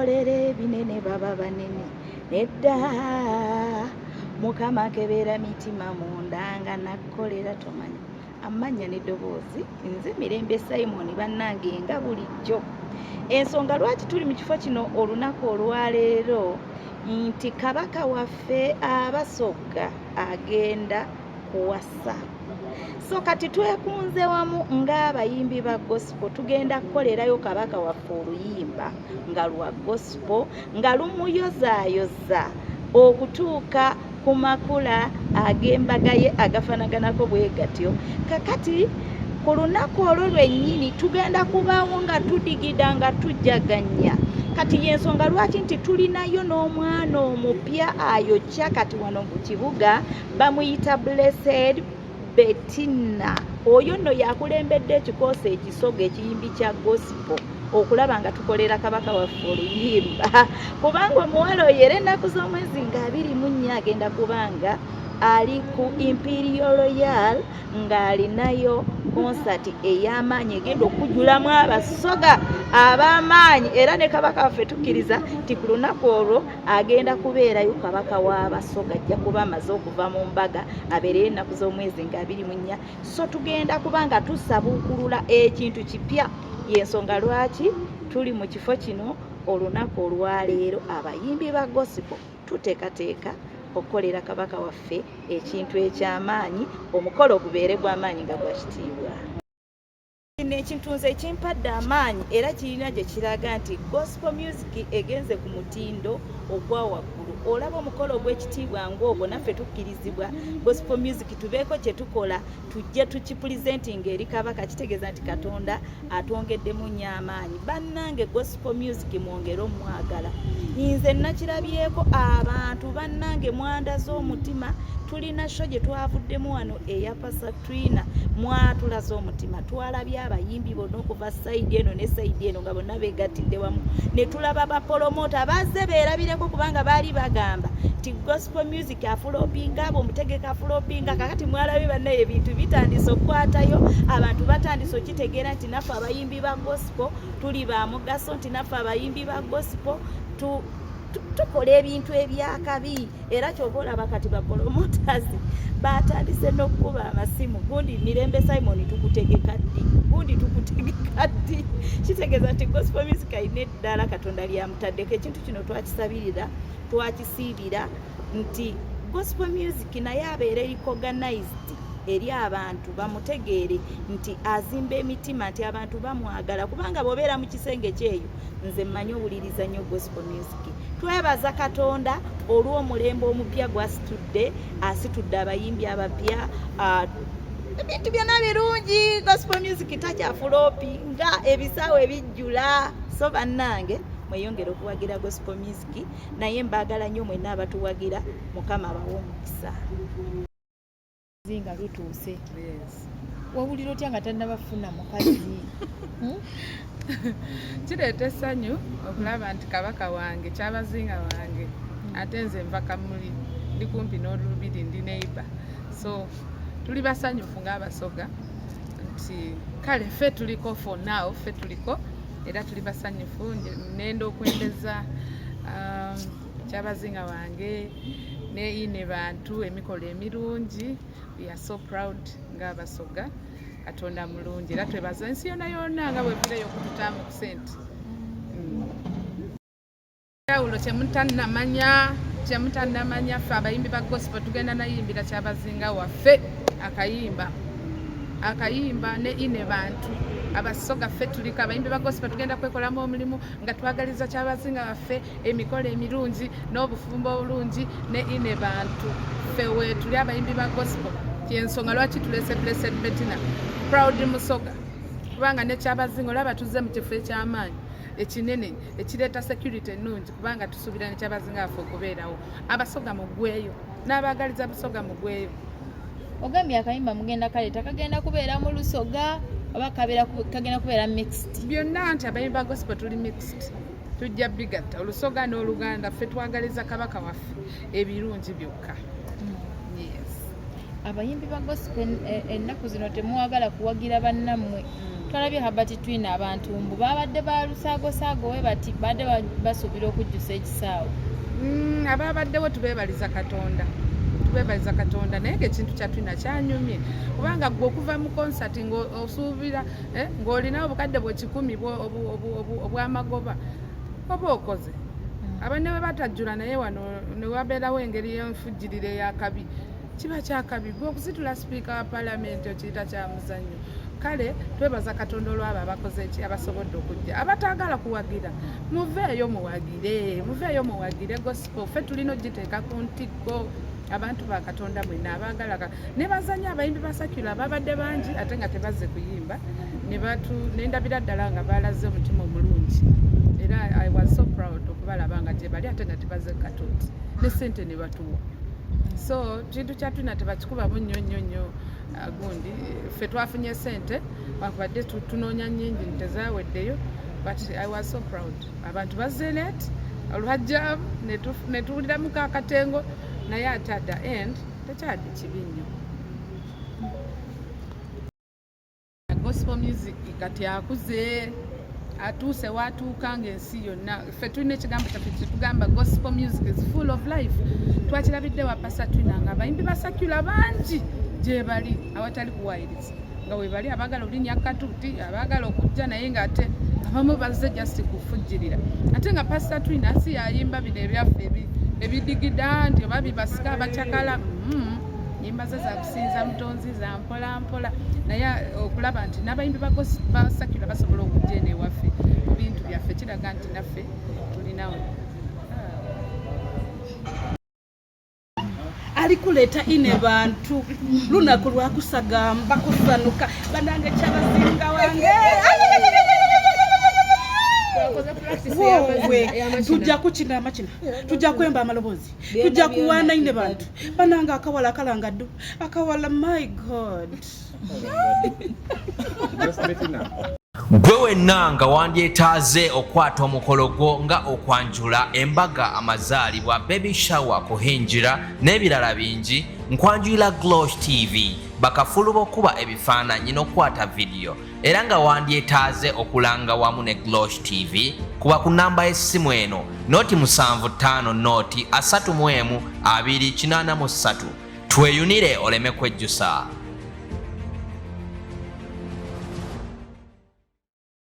tukolere binene baba banene nedda mukama kebera mitima mundanga nakolera tomanya amanya n'eddoboozi nze Mirembe Simon bannange nga bulijjo. Ensonga lwaki tuli mu kifo kino olunaku olwaleero nti kabaka waffe Abasoga agenda kuwasa. So kati twekunze wamu ng'abayimbi ba gospel tugenda kukolerayo kabaka waffe oluyimba nga lwa gospel nga lumuyozaayoza okutuuka ku makula ag'embaga ye agafanaganako bwe gatyo. Kakati ku lunaku olwo lwennyini tugenda kubaawo nga tudigida nga tujjaganya. Kati y'ensonga lwaki nti tulinayo n'omwana omupya ayokya kati wano mu kibuga bamuyita Blessed Betina. Oyo nno yakulembedde ekikoosi ekisoga ekiyimbi kya gospel okulaba nga tukolera kabaka waffe oluyimba kubanga omuwala oyo era ennaku z'omwezi nga 24 agenda kubanga ali ku Imperial Royal ng'alinayo konsati ey'amaanyi egenda okujjulamu Abasoga ab'amaanyi era ne kabaka waffe tukkiriza nti ku lunaku olwo agenda kubeerayo kabaka w'Abasoga ajja kuba amaze okuva mu mbaga abeereyo ennaku z'omwezi nga 24. So tugenda kubanga tusabuukulula ekintu kipya. Y'ensonga lwaki tuli mu kifo kino olunaku olwaleero abayimbi ba gospel tuteekateeka okukolera kabaka waffe ekintu eky'amaanyi omukolo gubeere gw'amaanyi nga gwa kitiibwa. Ekintu nze ekimpadde amaanyi era kirina gye kiraga nti gospel music egenze ku mutindo ogwa waggulu. Olaba omukolo ogw'ekitiibwa ng'ogwo naffe tukkirizibwa gospel music tubeeko kye tukola tujje tukipulizentinga eri kabaka kitegeeza nti Katonda atwongeddemu nnyo amaanyi. Bannange gospel music mwongere omwagala. Nze nakirabyeko abantu bannange mwanda z'omutima. Tulina show gye twavuddemu wano eya Pasatrina mwatulaza omutima twalabye abayimbi bonna okuva sayidi eno ne sayidi eno nga bonna beegattidde wamu ne tulaba bapromota bazze beerabireko kubanga baali bagamba nti gospel music afulopinga abo omutegeka afulopinga. Kakati mwalabye bannaye ebintu bitandise okukwatayo abantu batandise okitegeera nti naffe abayimbi ba gospel tuli ba mugaso nti naffe abayimbi ba gospel tukola ebintu ebyakabi era ky'oba olaba kati bapromoters batandise n'okukuba amasimu gundi Mirembe Simon tukutegeka ddi gundi tukutegeka ddi. Kitegeeza nti gospel music ayina eddala Katonda lyamutaddeko. Ekintu kino twakisabirira twakisiibira nti gospel music naye abeere recognized eri abantu bamutegeere nti azimba emitima nti abantu bamwagala kubanga bw'obeera mu kisenge kyeyo nze mmanyi owuliriza nnyo gospel music. Twebaza Katonda olw'omulembe omupya gw'asitudde asitudde abayimbi abapya ebintu byonna birungi gospel music takyafulopinga ebisaawe ebijjula. So bannange mweyongere okuwagira gospel music naye mbaagala nnyo mwenna abatuwagira Mukama abawe omukisa. Zinga lutuuse. Yes. Wawulira otya nga tannabafuna mukazi? Kireeta essanyu okulaba nti kabaka wange Kyabazinga wange ate nze nva Kamuli ndi kumpi n'olubiri ndi neighbor. So tuli basanyufu ng'Abasoga nti kale ffe tuliko for now ffe tuliko era tuli basanyufu nenda okwendeza Kyabazinga wange ne ine bantu emikolo emirungi. We are so proud ng'Abasoga. Katonda mulungi era twebaza ensi yonna nga bwevireyo okututaamu ku sente. Yawulo kyemutannamanya ffe abayimbi ba gospel tugenda nayimbira Kyabazinga waffe akayimba ne ine bantu Abasoga ffe tuliko abayimbi ba gospel tugenda kwekolamu omulimu nga twagaliza Kyabazinga waffe emikolo emirungi n'obufumbo obulungi ne ine bantu ffe we tuli abayimbi ba gospel. Y'ensonga lwaki tulese Blessed Betina proud Musoga kubanga ne Kyabazinga olaba tuzze mu kifo eky'amaanyi ekinene ekireeta security ennungi kubanga tusuubira ne Kyabazinga waffe okubeerawo. Abasoga mugweyo n'abaagaliza Abasoga mugweyo. Ogambye akayimba mugenda kaleeta kagenda kubeera mu Lusoga oba kagenda kubeera mixed? Byonna nti abayimbi ba gospel tuli mixed. Tujja bigatta Olusoga n'Oluganda ffe twagaliza kabaka waffe ebirungi byokka. Abayimbi ba gospel ennaku zino temwagala kuwagira bannammwe twalabye habati twina abantu mbu babadde balusaago we bati badde basuubira okujjusa ekisaawe. Ababaddewo tubeebaliza Katonda naye ekintu kyatwina kyanyumye kubanga gwe okuva mu concert ng'osuubira ng'olinawo obukadde bwe 10 obw'amagoba oba okoze abanne bwe batajjula naye wano ne wabeerawo engeri y'enfujjirire y'akabi kiba kyakabi gwe okusitula sipiika wa paalamenti okiyita kya muzannyo. Kale twebaza Katonda olwabo abakoze eki abasobodde okujja abataagala kuwagira muveeyo muwagire gospel ffe tulina ogiteeka ku ntikko abantu ba Katonda mwenna abaagala ne bazanya abayimbi ba secular babadde bangi ate nga tebazze kuyimba ne ndabira ddala nga baalaze omutima omulungi era I was so proud okubalaba nga gye bali ate nga tebazze Katonda ne ssente ne batuwa. So kintu kyatulina tebakikubamu nnyo gundi ffe twafunye ssente wakubadde tunoonya nnyingi tezaaweddeyo but I was so proud abantu bazze net olwajja ne tuwuliramu kaakatengo naye ate at the end tekyali kibi nnyo. Gospel music kati akuze atuuse watuuka ng'ensi yonna ffe tulina ekigambo kyaffe kyetugamba gospel music is full of life. Twakirabidde wa pasa twina nga abayimbi ba secular bangi gye bali awatali kuwayiriza nga we bali abaagala olinnya katuuti abaagala okujja naye ng'ate abamu bazze just kufujjirira ate nga pasita twina si yayimba bino ebyaffe ebidigida nti oba bibasika abakyakala nyimba ze za kusinza mutonzi za mpola naye okulaba nti n'abayimbi ba secular basobola okujja eno ewaffe mu bintu byaffe kiraga nti naffe tulinawo alikuleeta ine bantu lunaku lwakusagamba kusanuka banange Kyabazinga wange tujja kukina amakina tujja kwemba amaloboozi tujja kuwaana ine bantu banange akawala akalangaddu akawala my god gwe wenna nga wandyetaaze okwata omukolo gwo nga okwanjula embaga amazaalibwa baby shower kuhinjira n'ebirala bingi nkwanjulira Glosh TV bakafulu b'okuba ebifaananyi n'okwata vidiyo era nga wandyetaaze okulanga wamu ne Glosh TV kuba ku namba y'essimu eno noti 75 noti 31 283 tweyunire oleme kwejjusa.